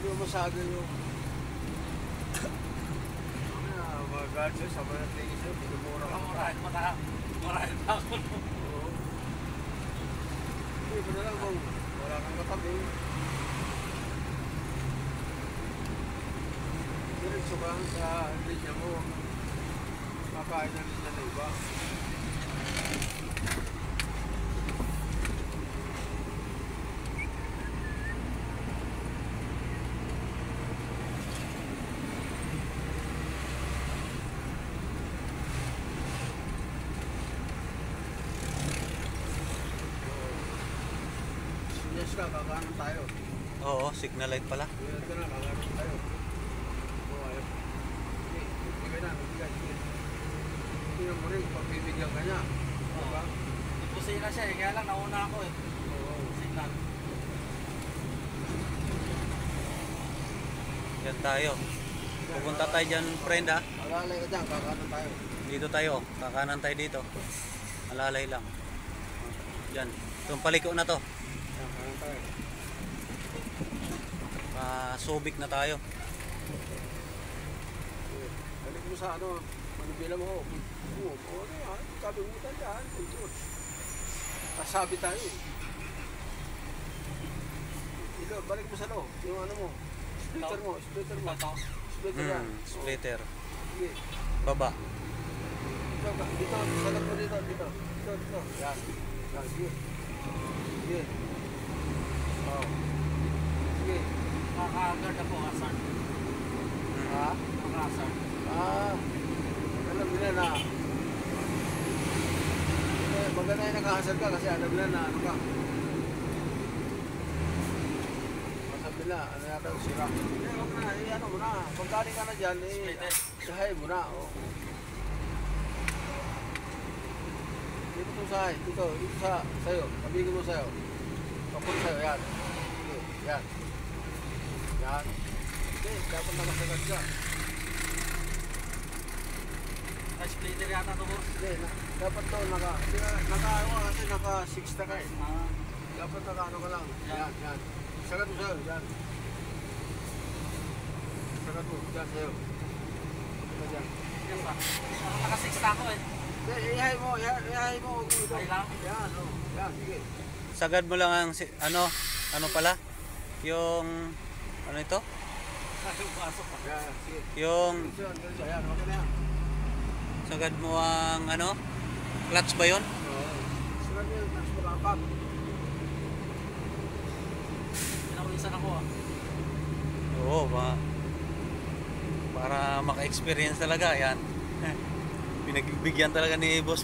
medyo masado yung mga gadgets, sabay na tingin sa'yo, pinumura ka. Marahil pa ako. Oo. Hindi mo na lang kung wala kang katabi. Diretso ka sa linya mo. Makain na linya na iba. Yes ka, kakanan tayo. Oo, signal light pala. Yes ka na, kakanan tayo. Oo, ayaw. Sige na, magbigay. Tingnan mo rin, pagbibigyan ka niya. Diba? Ipusina siya eh, kaya lang nauna ako eh. Oo. Signal. Yan tayo. Pupunta tayo dyan, friend ha. Alalay ka dyan, kakanan tayo. Dito tayo, kakanan tayo dito. Alalay lang. Yan, itong paliko na to. Yan, kakanan tayo. Subic na tayo. Balik mo sa ano, manubila mo. Oo, ano yan, sabi mo tayo dyan. Kasabi tayo. Ilo, balik mo sa loob. Yung ano mo. Splitter mo, splitter mo. Splitter yan. Splitter. Sige. Baba. Dito, salat mo dito, dito. Dito. Yan. Yan, sige. Sige. Oh. Sige. Nakaka-guard ako, Hasan. Ha? Nakaka-Hasan. Alam nila na. Maganda yung nakahasal ka kasi alam nila na ano ka. Masab nila, ano yata yung sira. Hindi, huwag na, ano mo na. Pagkaling ka na dyan, sahay mo na. Oh. Dito itong sahay, dito sa'yo. Pabigin mo sa'yo. Kapag sa'yo, yan. Sige, yan. Yan. Hindi, dapat nakasagat ka. Splitter yata ito, boss. Hindi, dapat to naka kasi naka 6 na ka eh. Dapat naka ano ka lang. Yan, yan. Sagat mo sa'yo, yan. Sagat mo, yan sa'yo. Ito dyan. Yan ba? Naka-6 na ako eh. Hindi, ihay mo. Ito. Ay lang? Yan, oh. Yan, sige. Sagad mo lang ang, ano pala? Yung, ano ito? Pasok pa. Yan, sige. Yung, Diretso, yan, okay na yan. sagad mo ang, clutch ba yun? Oo. Sagat mo yung mas makapag. Pinakulisan ako ah. Oo, para maka-experience talaga, yan. Pinagbigyan talaga ni boss.